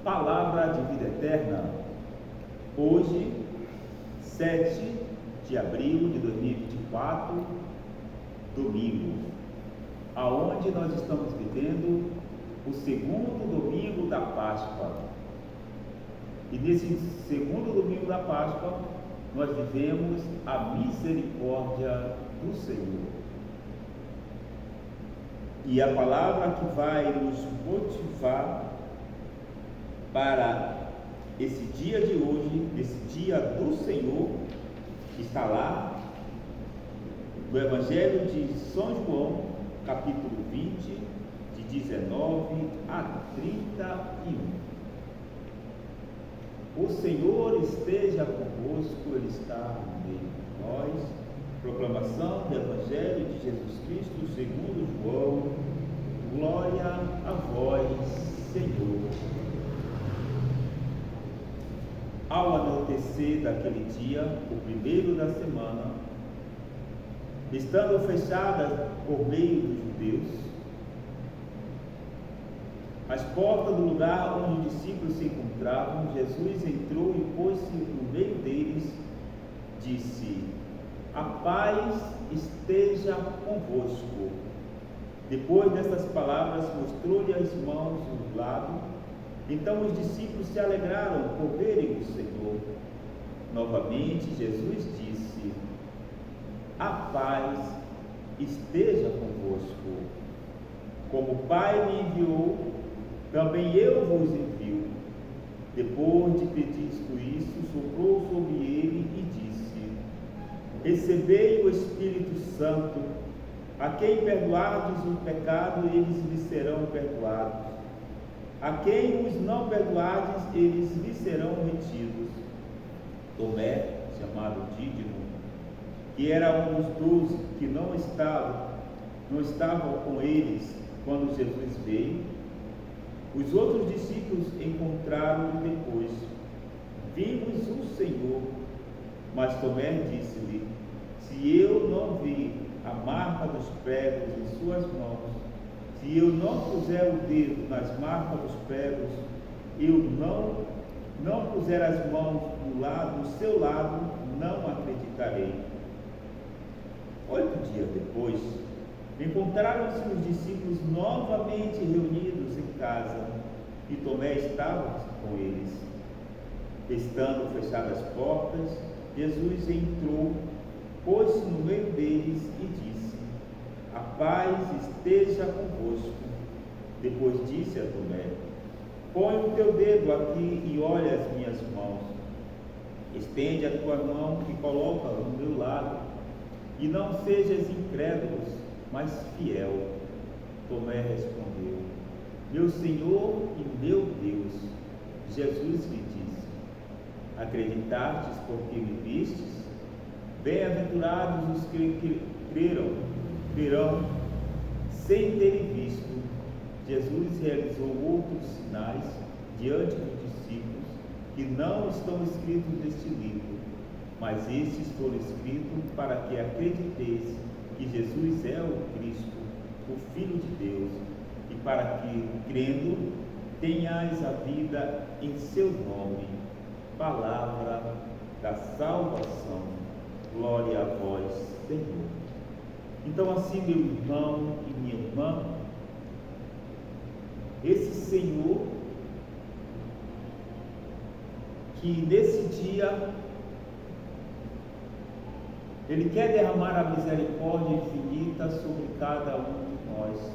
Palavra de vida eterna. Hoje, 7 de abril de 2024, domingo, aonde nós estamos vivendo o segundo domingo da Páscoa. E nesse segundo domingo da Páscoa, nós vivemos a misericórdia do Senhor. E a palavra que vai nos motivar para esse dia de hoje, esse dia do Senhor, está lá no Evangelho de São João, capítulo 20, de 19 a 31. O Senhor esteja convosco, Ele está no meio de nós. Proclamação do Evangelho de Jesus Cristo segundo João. Glória a vós, Senhor. Ao anoitecer daquele dia, o primeiro da semana, estando fechadas por meio dos judeus as portas do lugar onde os discípulos se encontravam, Jesus entrou e pôs-se no meio deles, disse: a paz esteja convosco. Depois dessas palavras, mostrou-lhe as mãos e o lado. Então os discípulos se alegraram por verem o Senhor. Novamente Jesus disse: a paz esteja convosco. Como o Pai me enviou, também eu vos envio. Depois de ter dito isso, soprou sobre ele e disse: recebei o Espírito Santo. A quem perdoardes o pecado, eles lhes serão perdoados. A quem os não perdoardes, eles lhes serão retidos. Tomé, chamado Dídimo, que era um dos 12 que não estavam com eles quando Jesus veio, os outros discípulos encontraram-o depois. Vimos o Senhor. Mas Tomé disse-lhe: se eu não vir a marca dos pregos em suas mãos, se eu não puser o dedo nas marcas dos pregos, eu não puser as mãos no seu lado, não acreditarei. 8 dias depois, encontraram-se os discípulos novamente reunidos em casa, e Tomé estava com eles. Estando fechadas as portas, Jesus entrou, pôs-se no meio deles e disse: a paz esteja convosco. Depois disse a Tomé: põe o teu dedo aqui e olha as minhas mãos. Estende a tua mão e coloca no meu lado, e não sejas incrédulo, mas fiel. Tomé respondeu: meu Senhor e meu Deus. Jesus lhe disse: acreditastes porque me vistes? Bem-aventurados os que crerão sem terem visto. Jesus realizou outros sinais diante dos discípulos que não estão escritos neste livro, mas estes foram escritos para que acrediteis que Jesus é o Cristo, o Filho de Deus, e para que, crendo, tenhais a vida em seu nome. Palavra da salvação. Glória a vós, Senhor. Então, assim, meu irmão e minha irmã, esse Senhor que nesse dia Ele quer derramar a misericórdia infinita sobre cada um de nós.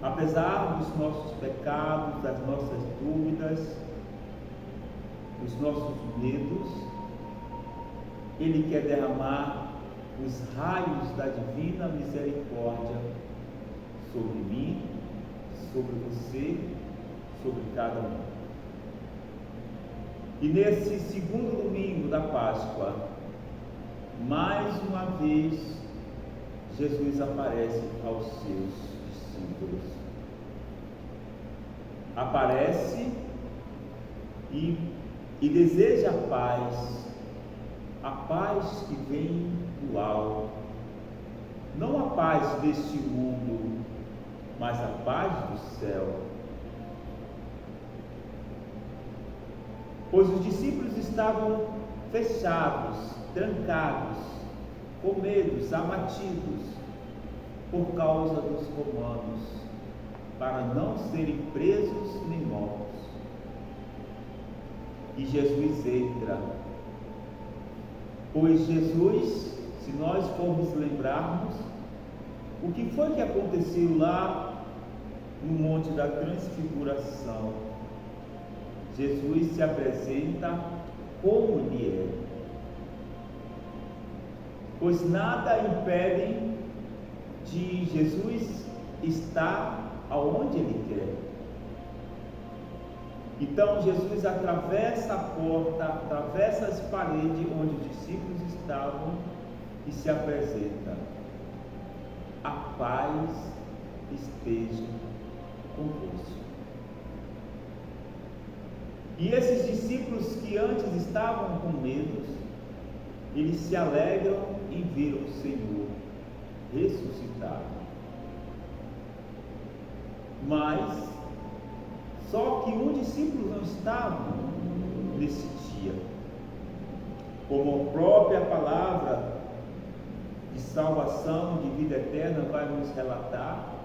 Apesar dos nossos pecados, das nossas dúvidas, dos nossos medos, Ele quer derramar os raios da divina misericórdia sobre mim, sobre você, sobre cada um. E nesse segundo domingo da Páscoa, mais uma vez, Jesus aparece aos seus discípulos. Aparece e deseja a paz que vem do alto, não a paz deste mundo, mas a paz do céu. pois os discípulos estavam fechados, trancados, com medos, abatidos, por causa dos romanos, para não serem presos nem mortos. E Jesus entra, pois Jesus, se nós formos lembrarmos, o que foi que aconteceu lá no Monte da Transfiguração? Jesus se apresenta como Ele é, pois nada impede de Jesus estar aonde Ele quer. Então Jesus atravessa a porta, atravessa as paredes onde os discípulos estavam e se apresenta: a paz esteja convosco. E esses discípulos que antes estavam com medo, eles se alegram em ver o Senhor ressuscitado. Mas só que um discípulo não estava nesse dia. Como a própria palavra de salvação, de vida eterna vai nos relatar,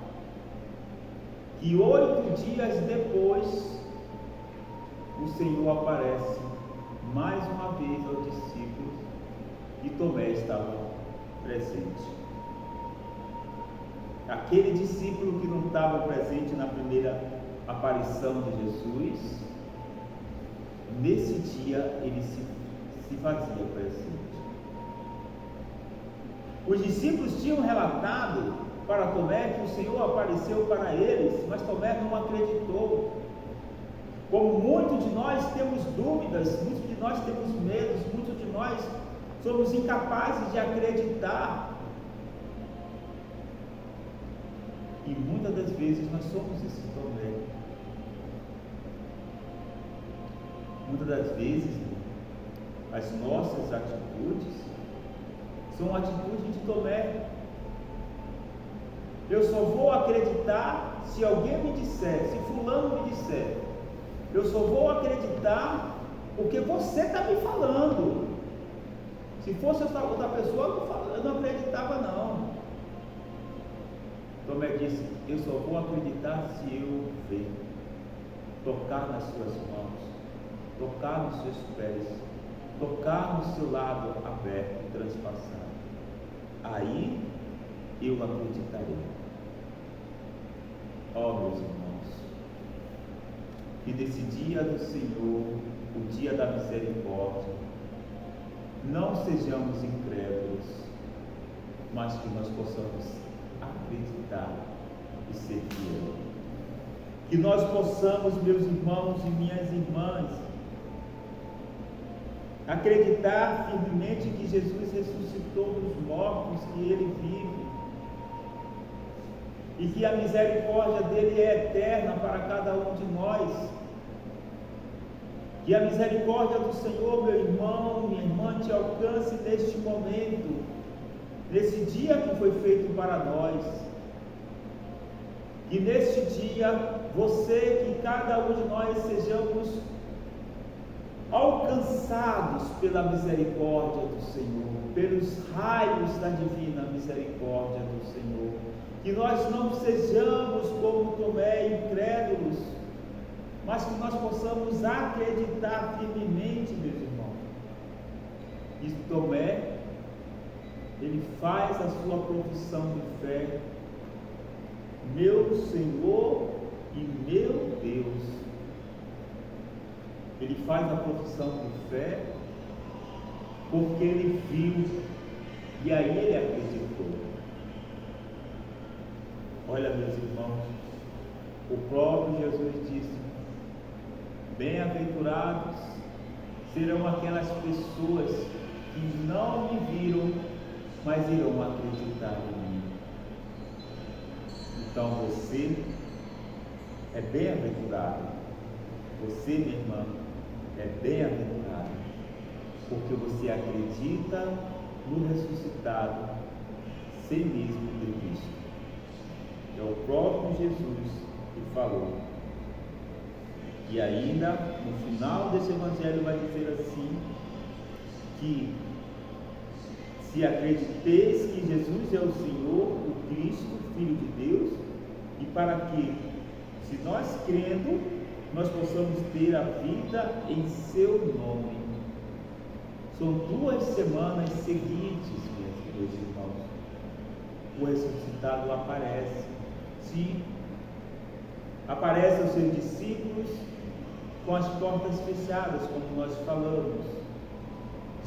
que 8 dias depois o Senhor aparece mais uma vez aos discípulos e Tomé estava presente. Aquele discípulo que não estava presente na primeira aparição de Jesus, nesse dia ele se fazia presente. Os discípulos tinham relatado para Tomé que o Senhor apareceu para eles, mas Tomé não acreditou. Como muitos de nós temos dúvidas, muitos de nós temos medos, muitos de nós somos incapazes de acreditar. E muitas das vezes nós somos esse Tomé. Muitas das vezes as nossas atitudes são atitudes de Tomé. Eu só vou acreditar se alguém me disser, se fulano me disser. Eu só vou acreditar porque você está me falando. Se fosse outra pessoa, eu não acreditava não. Tomé disse: eu só vou acreditar se eu ver, tocar nas suas mãos, tocar nos seus pés, tocar no seu lado aberto e transpassado. Aí eu acreditarei. Ó, meus irmãos, que nesse dia do Senhor, o dia da misericórdia, não sejamos incrédulos, mas que nós possamos acreditar e ser fiel. Que nós possamos, meus irmãos e minhas irmãs, acreditar firmemente que Jesus ressuscitou dos mortos, que Ele vive, e que a misericórdia dele é eterna para cada um de nós. Que a misericórdia do Senhor, meu irmão, minha irmã, te alcance neste momento, nesse dia que foi feito para nós. Que neste dia, você, que cada um de nós sejamos alcançados pela misericórdia do Senhor, pelos raios da divina misericórdia do Senhor. Que nós não sejamos como Tomé, incrédulos, mas que nós possamos acreditar firmemente, meus irmãos. E Tomé, ele faz a sua profissão de fé: meu Senhor e meu Deus. Ele faz a profissão de fé porque ele viu, e aí ele acreditou. Olha, meus irmãos, o próprio Jesus disse: bem-aventurados serão aquelas pessoas que não me viram, mas irão acreditar em mim. Então você é bem-aventurado, você, minha irmã, é bem-aventurado, porque você acredita no ressuscitado sem mesmo ter visto. É o próprio Jesus que falou. E ainda, no final desse evangelho, vai dizer assim, que se acrediteis que Jesus é o Senhor, o Cristo, Filho de Deus, e para que, se nós crendo, nós possamos ter a vida em seu nome. São 2 semanas seguintes, meus irmãos, o ressuscitado aparece. Sim, aparece aos seus discípulos com as portas fechadas, como nós falamos.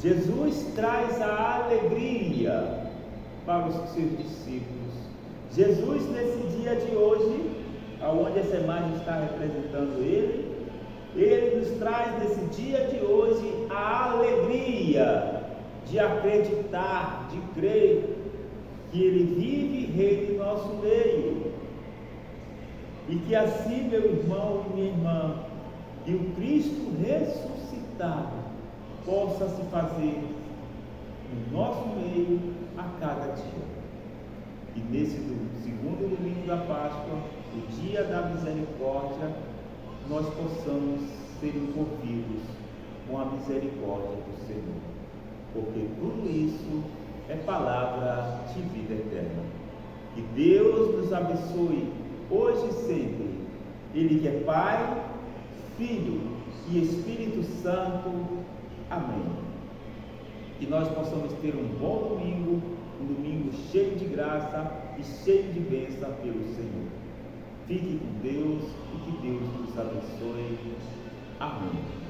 Jesus traz a alegria para os seus discípulos. Jesus, nesse dia de hoje, aonde essa imagem está representando ele nos traz nesse dia de hoje a alegria de acreditar, de crer que Ele vive e reina em nosso meio. E que assim, meu irmão e minha irmã, que o Cristo ressuscitado possa se fazer no nosso meio a cada dia. E nesse segundo domingo da Páscoa, o dia da misericórdia, nós possamos ser envolvidos com a misericórdia do Senhor, porque tudo isso é palavra de vida eterna. Que Deus nos abençoe hoje e sempre, Ele que é Pai, Filho e Espírito Santo. Amém. Que nós possamos ter um bom domingo, um domingo cheio de graça e cheio de bênção pelo Senhor. Fique com Deus e que Deus nos abençoe. Amém.